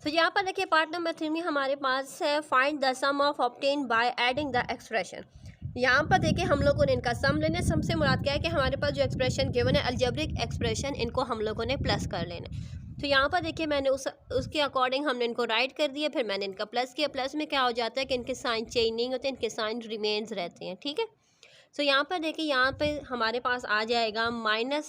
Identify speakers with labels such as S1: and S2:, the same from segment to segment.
S1: तो यहाँ पर देखिए पार्ट नंबर 3 में हमारे पास है find the sum of obtain by adding the expression. यहाँ पर देखिए हम लोगों ने इनका सम लेना है। सम से मुराद क्या है कि हमारे पास जो एक्सप्रेशन गिवन है अलजेब्रिक एक्सप्रेशन, इनको हम लोगों ने प्लस कर लेना है। तो यहाँ पर देखिए मैंने उसके अकॉर्डिंग हमने इनको राइट कर दिया, फिर मैंने इनका प्लस किया। प्लस में क्या हो जाता है कि इनके साइन चेंज नहीं होते, इनके साइन रिमेन्स रहते हैं, ठीक है। तो यहाँ पर देखिए यहाँ पे हमारे पास आ जाएगा minus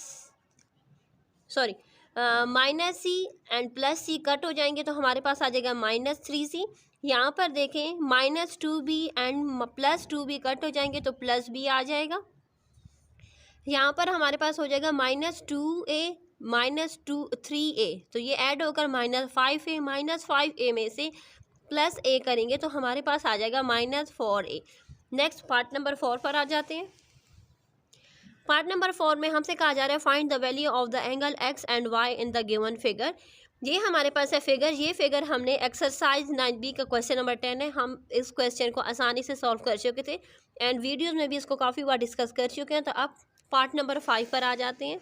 S1: C and plus C cut हो जाएंगे, तो हमारे पास आ जाएगा -3c। यहाँ पर देखें -2b एंड +2b कट हो जाएंगे तो +b आ जाएगा। यहाँ पर हमारे पास हो जाएगा -2a -3a, तो ये ऐड होकर -5a। -5a में से +a करेंगे तो हमारे पास आ जाएगा -4a। नेक्स्ट पार्ट नंबर 4 पर आ जाते हैं। पार्ट नंबर 4 में हमसे कहा जा रहा है find the value of the angle x and y in the given figure. ये हमारे पास है फिगर। ये फिगर हमने एक्सरसाइज 9b का क्वेश्चन नंबर 10 है। हम इस क्वेश्चन को आसानी से सॉल्व कर चुके थे एंड वीडियोस में भी इसको काफ़ी बार डिस्कस कर चुके हैं। तो अब पार्ट नंबर 5 पर आ जाते हैं।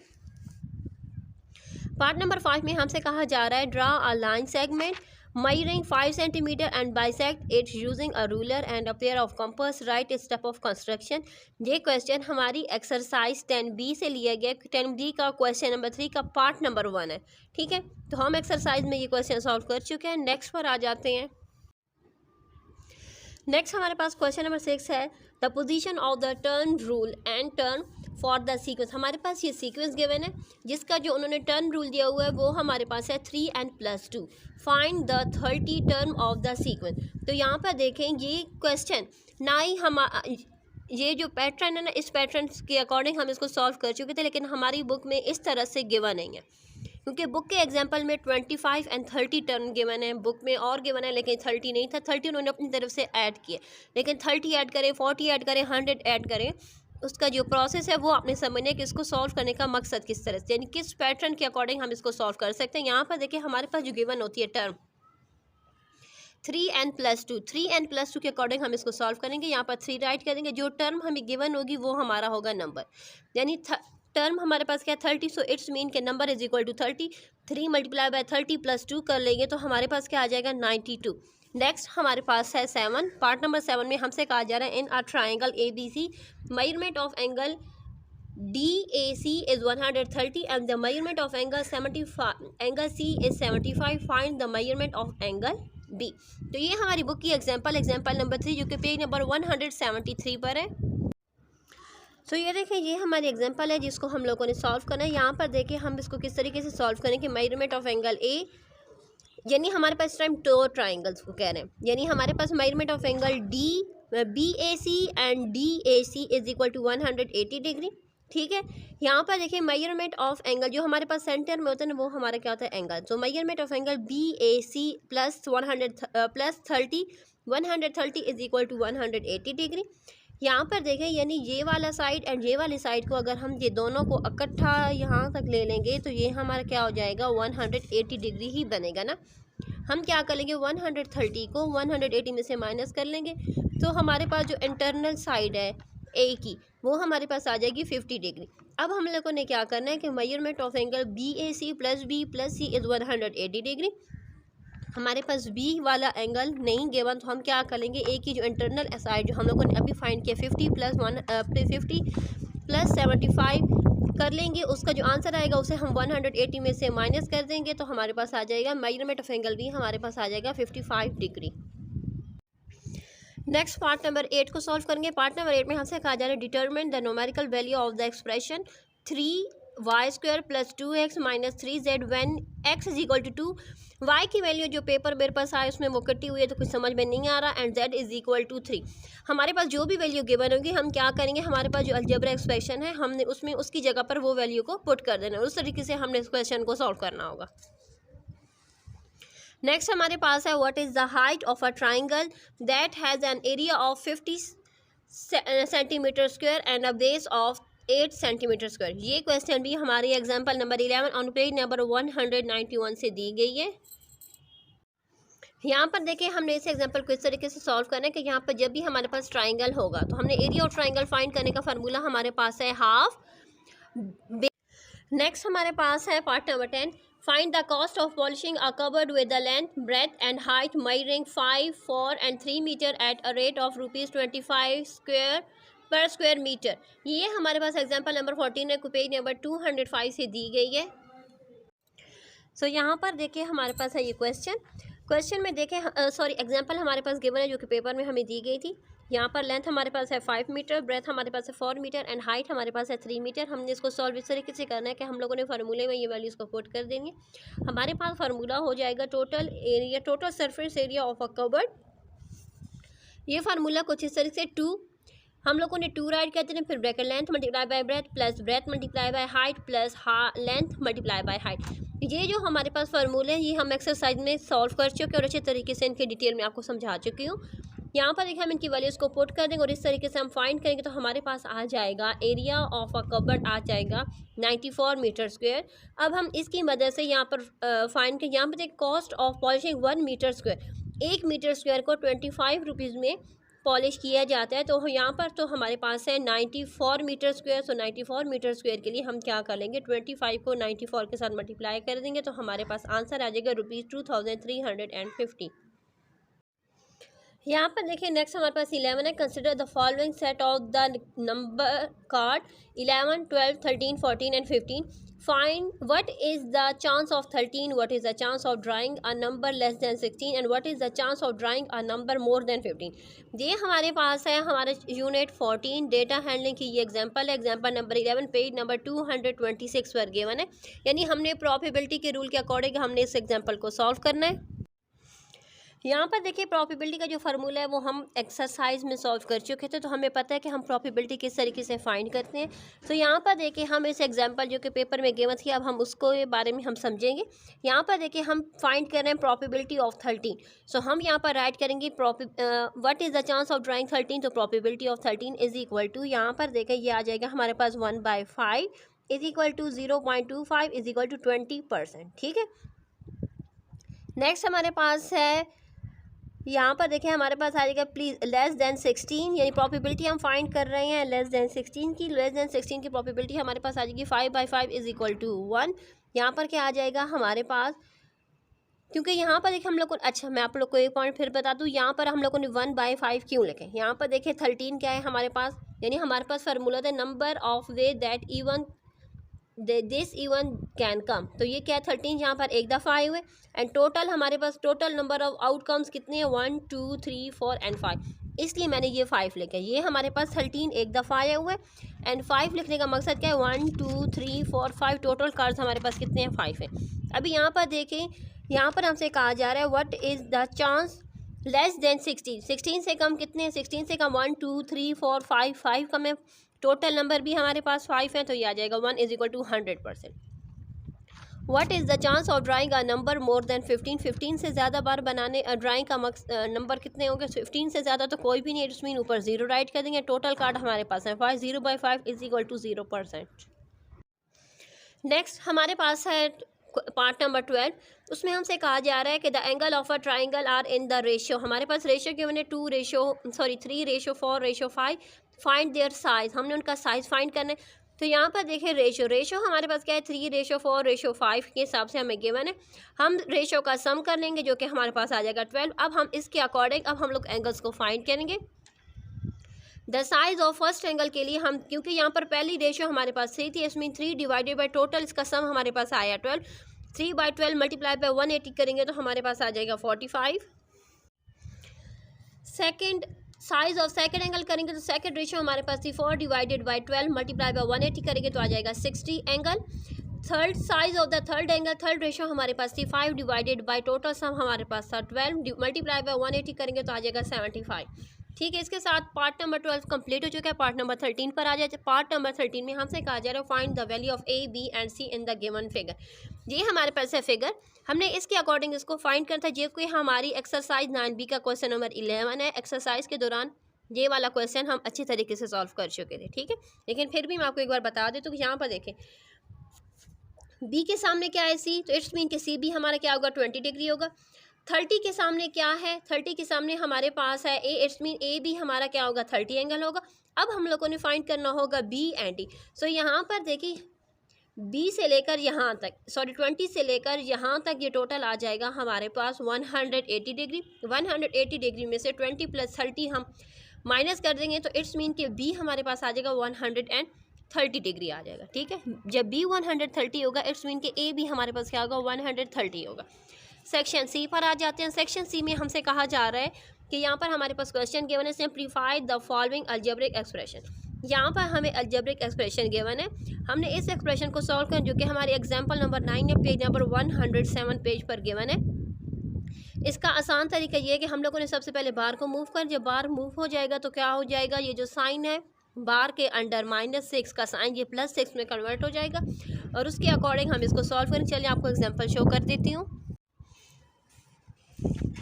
S1: पार्ट नंबर 5 में हमसे कहा जा रहा है draw a line segment measuring 5 cm and bisect it using a ruler and a pair of compass. Write step of construction। ये क्वेश्चन हमारी एक्सरसाइज 10b से लिया गया। 10b का क्वेश्चन नंबर 3 का पार्ट नंबर 1 है, ठीक है। तो हम एक्सरसाइज में ये क्वेश्चन सॉल्व कर चुके हैं। नेक्स्ट पर आ जाते हैं। नेक्स्ट हमारे पास क्वेश्चन नंबर 6 है the position of the turn rule and turn for the sequence. हमारे पास ये सीक्वेंस गिवन है जिसका जो उन्होंने टर्न रूल दिया हुआ है वो हमारे पास है 3 and +2। Find the 30 term of the sequence. तो यहाँ पर देखें ये क्वेश्चन ना ही हम ये जो पैटर्न है ना, इस पैटर्न के अकॉर्डिंग हम इसको सॉल्व कर चुके थे, लेकिन हमारी बुक में इस तरह से गिवन नहीं है क्योंकि बुक के एग्जाम्पल में 25 and 30 टर्म गिवन है, बुक में और गिवन है लेकिन 30 नहीं था। 30 उन्होंने अपनी तरफ से ऐड किए, लेकिन 30 ऐड करें, 40 ऐड करें, 100 ऐड करें, उसका जो प्रोसेस है वो आपने समझना है कि इसको सॉल्व करने का मकसद किस तरह से, यानी किस पैटर्न के अकॉर्डिंग हम इसको सॉल्व कर सकते हैं। यहाँ पर देखिए हमारे पास जो गिवन होती है टर्म 3 and +2, 3 and +2 के अकॉर्डिंग हम इसको सॉल्व करेंगे। यहाँ पर 3 राइट करेंगे, जो टर्म हमें गिवन होगी वो हमारा होगा नंबर, यानी टर्म हमारे पास क्या है 30। सो इट्स मीन के नंबर इज इक्वल टू 30। 3 × 30 + 2 कर लेंगे तो हमारे पास क्या आ जाएगा 92। नेक्स्ट हमारे पास है 7। पार्ट नंबर 7 में हमसे कहा जा रहा है in a triangle ABC measurement of angle DAC is 130 and the measurement of angle C is 75। Find the measurement of angle B। तो ये हमारी बुक की एग्जाम्पल नंबर 3 जो कि पेज नंबर 173 पर है। तो ये देखें ये हमारी एग्जांपल है जिसको हम लोगों ने सॉल्व करना है। यहाँ पर देखें हम इसको किस तरीके से सॉल्व करें कि मेजरमेंट ऑफ एंगल A, यानी हमारे पास इस टाइम 2 ट्राइंगल्स को कह रहे हैं, यानी हमारे पास measurement of angle BAC and DAC is equal to 180 degree, ठीक है। यहाँ पर देखिए मेजरमेंट ऑफ एंगल जो हमारे पास सेंटर में होता है ना वो हमारा क्या होता है एंगल। तो measurement of angle BAC +30 130 is equal to 180 degree. यहाँ पर देखें यानी ये वाला साइड एंड ये वाली साइड को अगर हम ये दोनों को इकट्ठा यहाँ तक ले लेंगे तो ये हमारा क्या हो जाएगा 180 डिग्री ही बनेगा ना। हम क्या कर लेंगे 130 को 180 में से माइनस कर लेंगे तो हमारे पास जो इंटरनल साइड है A की वो हमारे पास आ जाएगी 50 डिग्री। अब हम लोगों ने क्या करना है कि measurement of angle BAC + B + C is 180 degree. हमारे पास B वाला एंगल नहीं गिवन तो हम क्या कर लेंगे A की जो इंटरनल साइड जो हम लोगों ने अभी फाइंड किया 50 + 75 कर लेंगे, उसका जो आंसर आएगा उसे हम 180 में से माइनस कर देंगे तो हमारे पास आ जाएगा मेजरमेंट ऑफ एंगल B हमारे पास आ जाएगा 55 डिग्री। नेक्स्ट पार्ट नंबर 8 को सॉल्व करेंगे। पार्ट नंबर 8 में हमसे कहा जा रहा है determine the numerical value of the expression 3y² + 2x - 3z when x is equal to 2। y की वैल्यू जो पेपर मेरे पास आए उसमें वो कटी हुई है तो कुछ समझ में नहीं आ रहा, and z is equal to 3। हमारे पास जो भी वैल्यू गिवन होगी हम क्या करेंगे, हमारे पास जो अलजेब्रा एक्सप्रेशन है हमने उसमें उसकी जगह पर वो वैल्यू को पुट कर देना है, उस तरीके से हमने इस क्वेश्चन को सॉल्व करना होगा। नेक्स्ट हमारे पास है what is the height of a triangle that has an area of 50 cm² and a base of 8 cm²। ये क्वेश्चन भी हमारी example number 11 on page number 191 से दी गई है। यहाँ पर देखें हमने इस एग्जाम्पल को इस तरीके से सॉल्व करना है कि यहाँ पर जब भी हमारे पास ट्राइंगल होगा तो हमने एरिया ऑफ ट्राइंगल फाइंड करने का फार्मूला हमारे पास है हाफ। नेक्स्ट हमारे पास है part number 10 Find the cost of polishing a cupboard with the length, breadth and height measuring 5, 4 and 3 meter at a rate of ₹25 square per square meter। ये हमारे पास एग्जाम्पल नंबर 14 है, page number 205 से दी गई है। सो यहाँ पर देखिए हमारे पास है ये क्वेश्चन में देखें एग्जाम्पल हमारे पास गिवन है जो कि पेपर में हमें दी गई थी। यहाँ पर लेंथ हमारे पास है 5 मीटर, ब्रेथ हमारे पास है 4 मीटर एंड हाइट हमारे पास है 3 मीटर। हमने इसको सॉल्व इस तरीके से करना है कि हम लोगों ने फार्मूले में ये वैल्यूज़ को पुट कर देंगे। हमारे पास फार्मूला हो जाएगा total surface area of a cupboard. ये फार्मूला कुछ इस तरीके से 2 हम लोगों ने 2 राइट कहते हैं, फिर bracket length multiply by breath plus breadth multiply by height plus length multiply by height. ये जो हमारे पास फार्मूले हैं ये हम एक्सरसाइज में सॉल्व कर चुके और अच्छे तरीके से इनके डिटेल में आपको समझा चुकी हूँ। यहाँ पर देखिए हम इनकी वैल्यूज़ को पुट कर देंगे और इस तरीके से हम फाइंड करेंगे तो हमारे पास आ जाएगा एरिया ऑफ अ कबर्ड आ जाएगा 94 मीटर स्क्वायर। अब हम इसकी मदद से यहाँ पर फाइंड करें, यहाँ पर देखिए cost of polishing 1 metre square, 1 metre square को 25 रुपीज़ में पॉलिश किया जाता है। तो यहाँ पर तो हमारे पास है 94 मीटर स्क्वायर। सो 94 मीटर स्क्वायर के लिए हम क्या कर लेंगे, 25 को 94 के साथ मल्टीप्लाई कर देंगे तो हमारे पास आंसर आ जाएगा ₹2350। यहाँ पर देखिए नेक्स्ट हमारे पास 11 है। Consider the following set of the number card 11, 12, 13, 14 and 15। Find what is the chance of 13, what is the chance of drawing a number less than 16 and what is the chance of drawing a number more than 15। ये हमारे पास है हमारे unit 14 data handling की ये example है। Example number 11 page number 226 पर given है, यानी हमने प्रोबेबिलिटी के रूल के अकॉर्डिंग हमने इस एग्जांपल को सॉल्व करना है। यहाँ पर देखिए प्रोबेबिलिटी का जो फार्मूला है वो हम एक्सरसाइज में सॉल्व कर चुके थे, तो हमें पता है कि हम प्रोबेबिलिटी किस तरीके से फाइंड करते हैं। तो यहाँ पर देखिए हम इस एग्जांपल जो कि पेपर में गिवन थी अब हम उसको बारे में हम समझेंगे। यहाँ पर देखिए हम फाइंड कर रहे हैं प्रोबेबिलिटी ऑफ 13। सो हम यहाँ पर राइट करेंगे what is the chance of drawing 13। तो probability of 13 is equal to, यहाँ पर देखिए ये आ जाएगा हमारे पास 1/5 is equal to 0.25 is equal to 20%। ठीक है, नेक्स्ट हमारे पास है यहाँ पर देखिए हमारे पास आ जाएगा प्लीज़ लेस देन 16, यानी प्रोबेबिलिटी हम फाइंड कर रहे हैं लेस देन 16 की। लेस देन 16 की प्रोबेबिलिटी हमारे पास आ जाएगी 5/5 इज इक्वल टू 1। यहाँ पर क्या आ जाएगा हमारे पास, क्योंकि यहाँ पर देखिए हम लोग को, अच्छा मैं आप लोग को एक पॉइंट फिर बता दूँ, यहाँ पर हम लोगों ने 1/5 क्यों लिखे। यहाँ पर देखिए 13 क्या है हमारे पास, यानी हमारे पास फार्मूला था number of way that even this even can come. तो ये क्या है 13 यहाँ पर एक दफ़ा आए हुए एंड टोटल हमारे पास टोटल नंबर ऑफ आउटकम्स कितने हैं 1, 2, 3, 4 एंड 5, इसलिए मैंने ये 5 लिखा है। ये हमारे पास 13 एक दफ़ा आया हुआ है एंड 5 लिखने का मकसद क्या है 1, 2, 3, 4, 5 टोटल कार्ड्स हमारे पास कितने हैं 5 हैं। अभी यहाँ पर देखें, यहाँ पर हमसे कहा जा रहा है what is the chance less than 16। 16 से कम कितने हैं, 16 से कम 1, 2, 3, 4, 5, 5 कम है, टोटल नंबर भी हमारे पास 5 है तो ये आ जाएगा 1 is equal to 100%। What is the chance of drawing a number more than 15। 15 से ज़्यादा बार बनाने ड्राइंग का नंबर कितने होंगे, 15 से ज़्यादा तो कोई भी नहीं, इट्स मीन ऊपर 0 राइट कर देंगे। टोटल कार्ड हमारे पास है 5, 0/5 इज इक्वल टू 0%। नेक्स्ट हमारे पास है पार्ट नंबर 12, उसमें हमसे कहा जा रहा है कि the angle of a triangle are in the ratio. हमारे पास रेशियो क्यों है 3:4:5 फाइंड देयर साइज, हमने उनका साइज फाइंड करना है। तो यहाँ पर देखिए रेशियो हमारे पास क्या है 3:4:5 के हिसाब से हमें गिवन है। हम रेशियो का सम कर लेंगे जो कि हमारे पास आ जाएगा 12। अब हम इसके अकॉर्डिंग अब हम लोग एंगल्स को फाइंड करेंगे। The size of first angle के लिए हम, क्योंकि यहाँ पर पहली रेशियो हमारे पास 3 थी, इसमें 3 डिवाइडेड बाई टोटल इसका सम हमारे पास आया 12। 3/12 मल्टीप्लाई बाई 180 करेंगे तो हमारे पास आ जाएगा 45। Second size of second angle करेंगे तो सेकंड रेशियो हमारे पास थी 4 डिवाइडेड बाई 12 मल्टीप्लाई बाई 180 करेंगे तो आ जाएगा 60 angle. Third size of the third angle, third ratio हमारे पास थी 5 डिवाइडेड बाई टोटल सम हमारे पास था 12 मल्टीप्लाई बाई 180 करेंगे तो आ जाएगा 75। ठीक है, इसके साथ पार्ट नंबर 12 कंप्लीट हो चुका है। पार्ट नंबर 13 पर आ जाए। पार्ट नंबर 13 में हमसे कहा जा रहा है find the value of A, B and C in the given figure. ये हमारे पास है फिगर, हमने इसके अकॉर्डिंग इसको फाइंड करना था। ये कोई हमारी एक्सरसाइज 9B का क्वेश्चन नंबर 11 है। एक्सरसाइज के दौरान ये वाला क्वेश्चन हम अच्छी तरीके से सॉल्व कर चुके थे। ठीक है, लेकिन फिर भी मैं आपको एक बार बता दें तो यहाँ पर देखें B के सामने क्या है C, तो इट्स मीन कि C भी हमारा क्या होगा 20 डिग्री होगा। 30 के सामने क्या है, 30 के सामने हमारे पास है A, इट्स मीन A भी हमारा क्या होगा 30 एंगल होगा। अब हम लोगों ने फाइंड करना होगा B एंड D। सो यहाँ पर देखिए बी से लेकर यहाँ तक, सॉरी 20 से लेकर यहाँ तक ये टोटल आ जाएगा हमारे पास 180 डिग्री। 180 डिग्री में से 20 + 30 हम माइनस कर देंगे तो इट्स मीन कि बी हमारे पास आ जाएगा 130 डिग्री आ जाएगा। ठीक है, जब बी 130 होगा इट्स मीन कि ए भी हमारे पास क्या होगा 130 होगा। सेक्शन सी पर आ जाते हैं। सेक्शन सी में हमसे कहा जा रहा है कि यहाँ पर हमारे पास क्वेश्चन गिवन है, simplify the following algebraic expression. यहाँ पर हमें अलजेब्रिक एक्सप्रेशन गिवन है, हमने इस एक्सप्रेशन को सॉल्व करना, जो कि हमारी एग्जाम्पल नंबर 9 है, पेज नंबर 107 पेज पर गिवन है। इसका आसान तरीका ये है कि हम लोगों ने सबसे पहले बार को मूव कर, जब बार मूव हो जाएगा तो क्या हो जाएगा, ये जो साइन है बार के अंडर -6 का साइन ये +6 में कन्वर्ट हो जाएगा और उसके अकॉर्डिंग हम इसको सॉल्व करें। चलिए आपको एग्जांपल शो कर देती हूँ।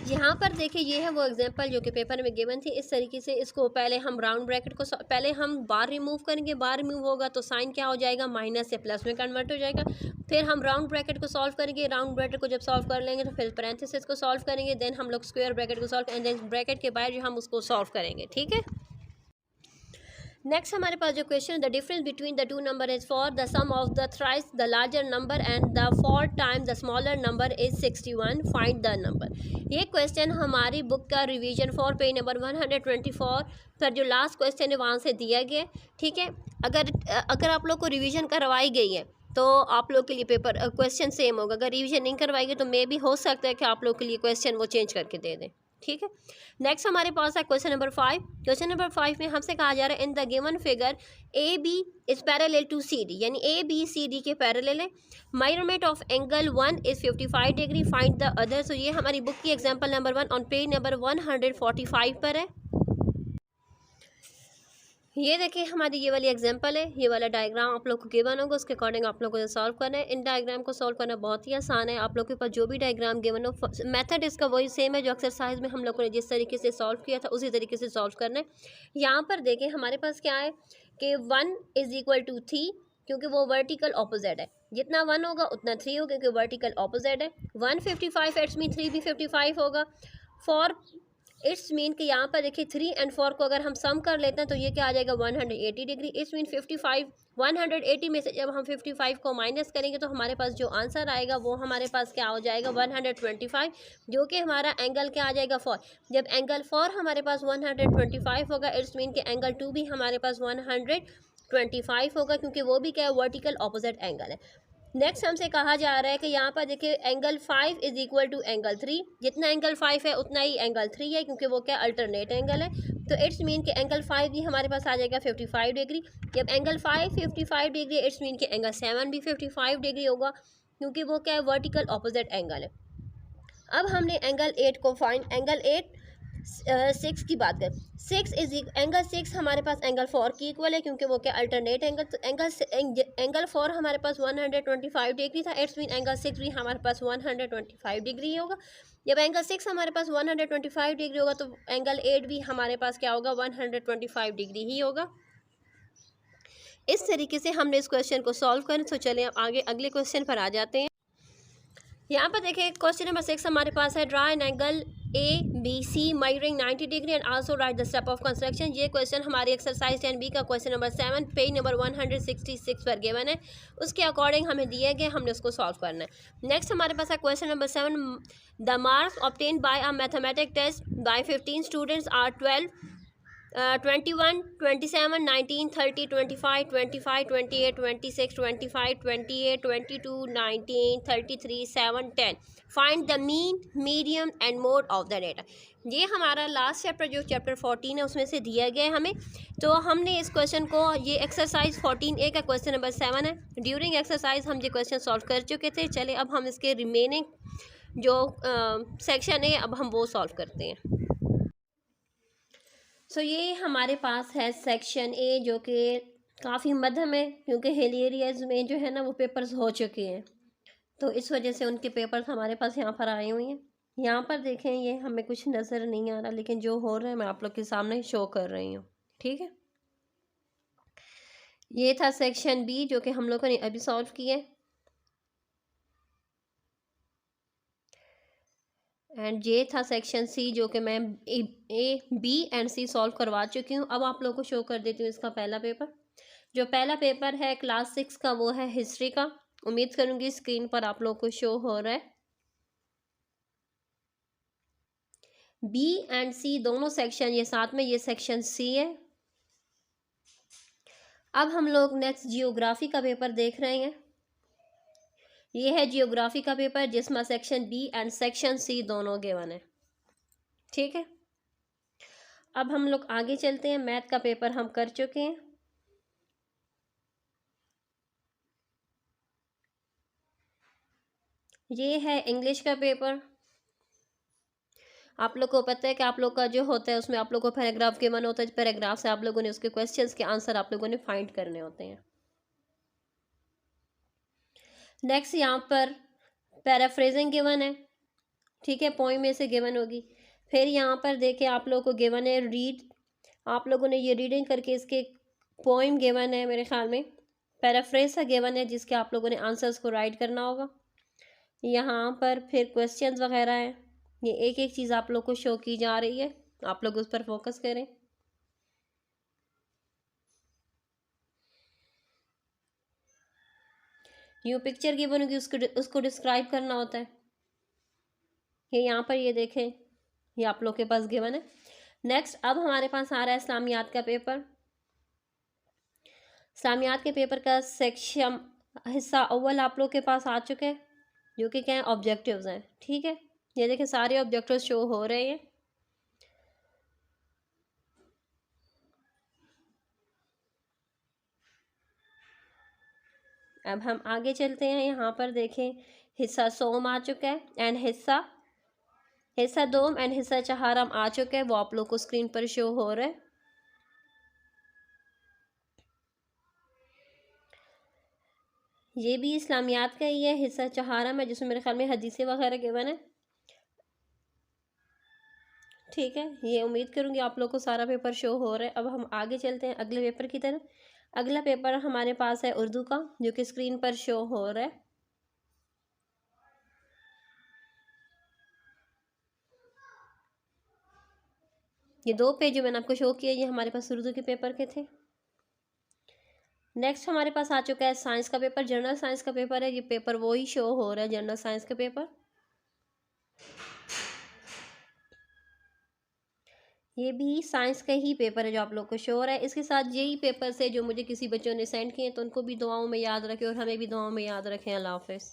S1: यहाँ पर देखिए ये है वो एग्जांपल जो कि पेपर में गिवन थी। इस तरीके से इसको पहले हम राउंड ब्रैकेट को पहले हम बार रिमूव करेंगे, बार रिमूव होगा तो साइन क्या हो जाएगा, माइनस से प्लस में कन्वर्ट हो जाएगा। फिर हम राउंड ब्रैकेट को सॉल्व करेंगे, राउंड ब्रैकेट को जब सॉल्व कर लेंगे तो फिर पैरेंथेसिस को सॉल्व करेंगे, देन हम लोग स्क्वायर ब्रैकेट को सॉल्व एंड देन ब्रैकेट के बाहर जो हम उसको सॉल्व करेंगे। ठीक है, नेक्स्ट हमारे पास जो question, the difference between the two number is for the sum of the thrice the larger number and the 4 time the smaller number is 61, find the number. ये क्वेश्चन हमारी बुक का revision for page number 124 पर जो last question है वहाँ से दिया गया। ठीक है, अगर आप लोग को रिवीजन करवाई गई है तो आप लोग के लिए पेपर क्वेश्चन सेम होगा, अगर रिवीजन नहीं करवाई गई तो मे भी हो सकता है कि आप लोग के लिए क्वेश्चन वो चेंज करके दे दें। ठीक है, नेक्स्ट हमारे पास है क्वेश्चन नंबर 5। क्वेश्चन नंबर 5 में हमसे कहा जा रहा है in the given figure A B is parallel to C D, यानी ए बी सी डी के पैरेलल है। Measurement of angle 1 is 55 degree, find the other. So ये हमारी बुक की example number 1 on page number 145 पर है। ये देखिए हमारी ये वाली एग्जांपल है, ये वाला डायग्राम आप लोग को गिवन होगा, उसके अकॉर्डिंग आप लोगों को सॉल्व करना है। इन डायग्राम को सॉल्व करना बहुत ही आसान है, आप लोग के पास जो भी डायग्राम गिवन हो मेथड इसका वही सेम है जो एक्सरसाइज में हम लोगों ने जिस तरीके से सॉल्व किया था उसी तरीके से सॉल्व करना है। यहाँ पर देखें हमारे पास क्या है कि 1 = 3, क्योंकि वो वर्टिकल ऑपोजिट है, जितना 1 होगा उतना 3 होगा क्योंकि वर्टिकल ऑपोजिट है। 155 इट्स मीन 3 भी 55 होगा। फॉर इट्स मीन कि यहाँ पर देखिए 3 और 4 को अगर हम सम कर लेते हैं तो ये क्या आ जाएगा 180 डिग्री। इट्स मीन 55 180 में से जब हम 55 को माइनस करेंगे तो हमारे पास जो आंसर आएगा वो हमारे पास क्या हो जाएगा 125, जो कि हमारा एंगल क्या आ जाएगा 4। जब एंगल 4 हमारे पास 125 होगा इट्स मीन कि एंगल 2 भी हमारे पास 125 होगा, क्योंकि वो भी क्या है वर्टिकल ऑपोजिट एंगल है। नेक्स्ट हमसे कहा जा रहा है कि यहाँ पर देखिए एंगल 5 = एंगल 3, जितना एंगल 5 है उतना ही एंगल 3 है, क्योंकि वो क्या अल्टरनेट एंगल है। तो इट्स मीन कि एंगल 5 भी हमारे पास आ जाएगा 55 डिग्री। जब एंगल 5 55 डिग्री इट्स मीन कि एंगल 7 भी 55 डिग्री होगा, क्योंकि वो क्या है वर्टिकल ऑपोजिट एंगल है। अब हमने एंगल 8 को फाइंड, एंगल 8 6 की बात करें, एंगल 6 हमारे पास एंगल 4 की इक्वल है, क्योंकि वो क्या अल्टरनेट एंगल। तो एंगल 4 हमारे पास 125 डिग्री था, इट्स मीन एंगल 6 भी हमारे पास 125 डिग्री होगा। जब एंगल 6 हमारे पास 125 डिग्री होगा तो एंगल 8 भी हमारे पास क्या होगा 125 डिग्री ही होगा। इस तरीके से हमने इस क्वेश्चन को सॉल्व करें। तो चलें अब आगे अगले क्वेश्चन पर आ जाते हैं। यहाँ पर देखिए क्वेश्चन नंबर 6 हमारे पास है, draw an angle ABC measuring 90 degree and also right the step of construction. ये क्वेश्चन हमारी एक्सरसाइज 10B का क्वेश्चन नंबर 7 पेज नंबर 166 पर गिवन है, उसके अकॉर्डिंग हमें दिए गए, हमने उसको सॉल्व करना है। नेक्स्ट हमारे पास है question number 7, the marks obtain by a mathematic test by 15 students are 12 21 27 19 30 25 25 28 26 25 28 22 19 33 7 10, find the mean medium and mode of the data. ये हमारा लास्ट चैप्टर जो चैप्टर 14 है उसमें से दिया गया है हमें। तो हमने इस क्वेश्चन को, ये एक्सरसाइज 14A का क्वेश्चन नंबर 7 है। ड्यूरिंग एक्सरसाइज हम ये क्वेश्चन सॉल्व कर चुके थे। चले अब हम इसके रिमेनिंग जो सेक्शन है अब हम वो सॉल्व करते हैं। सो ये हमारे पास है सेक्शन ए, जो कि काफ़ी मध्यम है, क्योंकि हिल एरियाज़ में जो है ना वो पेपर्स हो चुके हैं, तो इस वजह से उनके पेपर्स हमारे पास यहाँ पर आए हुए हैं। यहाँ पर देखें ये हमें कुछ नज़र नहीं आ रहा, लेकिन जो हो रहा है मैं आप लोग के सामने शो कर रही हूँ। ठीक है, ये था सेक्शन बी जो कि हम लोगों ने अभी सॉल्व किया है, एंड ये था सेक्शन सी जो कि मैं A B and C solve करवा चुकी हूँ। अब आप लोगों को शो कर देती हूँ इसका पहला पेपर। जो पहला पेपर है क्लास 6 का वो है हिस्ट्री का। उम्मीद करूँगी स्क्रीन पर आप लोग को शो हो रहा है। बी एंड सी दोनों सेक्शन ये साथ में, ये सेक्शन सी है। अब हम लोग नेक्स्ट जियोग्राफी का पेपर देख रहे हैं। ये है जियोग्राफी का पेपर जिसमें section B and section C दोनों गिवन है। ठीक है, अब हम लोग आगे चलते हैं। मैथ का पेपर हम कर चुके हैं। ये है इंग्लिश का पेपर। आप लोग को पता है कि आप लोग का जो होता है उसमें आप लोग को पैराग्राफ गिवन होता है। पैराग्राफ से आप लोगों ने उसके क्वेश्चंस के आंसर आप लोगों ने फाइंड करने होते हैं। नेक्स्ट यहाँ पर पैराफ्रेजिंग गिवन है। ठीक है, पोइम में से गिवन होगी। फिर यहाँ पर देखें आप लोगों को गिवन है रीड। आप लोगों ने ये रीडिंग करके इसके पोइम गिवन है मेरे ख्याल में। पैराफ्रेज सा गिवन है जिसके आप लोगों ने आंसर्स को राइट करना होगा। यहाँ पर फिर क्वेश्चंस वगैरह हैं। ये एक एक चीज़ आप लोग को शो की जा रही है, आप लोग उस पर फोकस करें। यूँ पिक्चर गिवन होगी, उसको डिस्क्राइब करना होता है। ये यहाँ पर ये देखें, ये आप लोग के पास गिवन है। नेक्स्ट अब हमारे पास आ रहा है इस्लामियात का पेपर। इस्लामियात के पेपर का सेक्शन हिस्सा अव्वल आप लोग के पास आ चुके हैं, जो कि क्या है, ऑब्जेक्टिव्स हैं। ठीक है, ये देखें सारे ऑब्जेक्टिव्स शो हो रहे हैं। अब हम आगे चलते हैं। यहाँ पर देखें हिस्सा सोम आ चुका है एंड हिस्सा दोम एंड हिस्सा चहारम आ चुका है, वो आप लोग को स्क्रीन पर शो हो रहा है। ये भी इस्लामियात का ही है, हिस्सा चहारम है जिसमें मेरे ख्याल में हदीसें वगैरह गिवन है। ठीक है, ये उम्मीद करूँगी आप लोग को सारा पेपर शो हो रहा है। अब हम आगे चलते हैं अगले पेपर की तरफ। अगला पेपर हमारे पास है उर्दू का, जो कि स्क्रीन पर शो हो रहा है। ये 2 पेज जो मैंने आपको शो किया ये हमारे पास उर्दू के पेपर के थे। नेक्स्ट हमारे पास आ चुका है साइंस का पेपर। जनरल साइंस का पेपर है, ये पेपर वो ही शो हो रहा है, जनरल साइंस का पेपर। ये भी साइंस का ही पेपर है जो आप लोग को शो हो रहा है। इसके साथ यही पेपर से जो मुझे किसी बच्चों ने सेंड किए, तो उनको भी दुआओं में याद रखें और हमें भी दुआओं में याद रखें। अल्लाह हाफ़िज़।